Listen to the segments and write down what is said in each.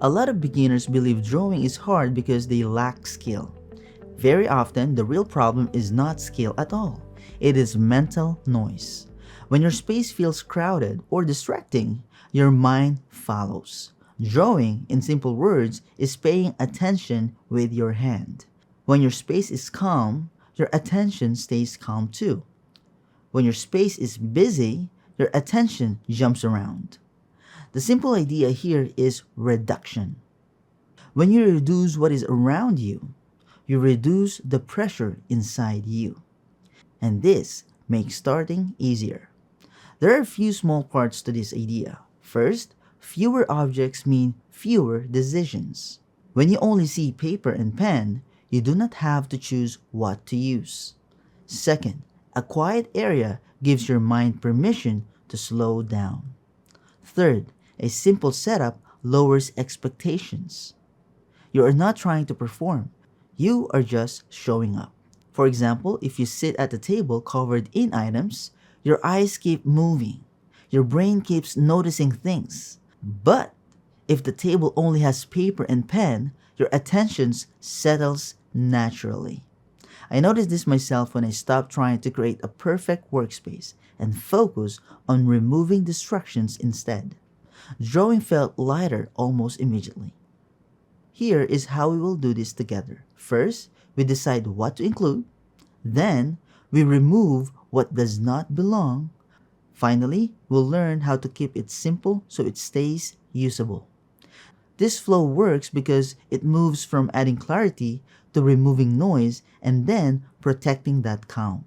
A lot of beginners believe drawing is hard because they lack skill. Very often, the real problem is not skill at all. It is mental noise. When your space feels crowded or distracting, your mind follows. Drawing, in simple words, is paying attention with your hand. When your space is calm, your attention stays calm too. When your space is busy, your attention jumps around. The simple idea here is reduction. When you reduce what is around you, you reduce the pressure inside you. And this makes starting easier. There are a few small parts to this idea. First, fewer objects mean fewer decisions. When you only see paper and pen, you do not have to choose what to use. Second, a quiet area gives your mind permission to slow down. Third, a simple setup lowers expectations. You are not trying to perform, you are just showing up. For example, if you sit at a table covered in items, your eyes keep moving. Your brain keeps noticing things. But if the table only has paper and pen, your attention settles naturally. I noticed this myself when I stopped trying to create a perfect workspace and focus on removing distractions instead. Drawing felt lighter almost immediately. Here is how we will do this together. First, we decide what to include. Then, we remove what does not belong. Finally, we'll learn how to keep it simple so it stays usable. This flow works because it moves from adding clarity to removing noise and then protecting that calm.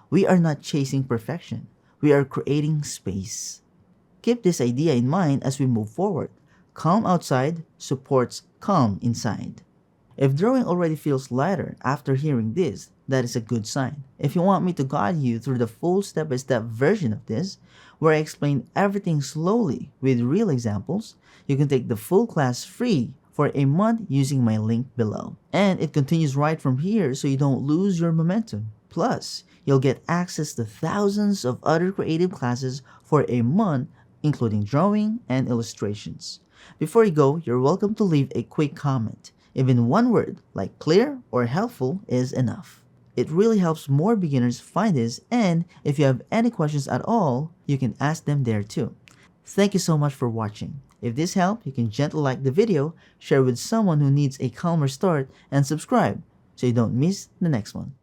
We are not chasing perfection. We are creating space. Keep this idea in mind as we move forward. Calm outside supports calm inside. If drawing already feels lighter after hearing this, that is a good sign. If you want me to guide you through the full step-by-step version of this, where I explain everything slowly with real examples, you can take the full class free for a month using my link below. And it continues right from here so you don't lose your momentum. Plus, you'll get access to thousands of other creative classes for a month, including drawing and illustrations. Before you go, you're welcome to leave a quick comment. Even one word, like clear or helpful, is enough. It really helps more beginners find this, and if you have any questions at all, you can ask them there too. Thank you so much for watching. If this helped, you can gently like the video, share with someone who needs a calmer start, and subscribe so you don't miss the next one.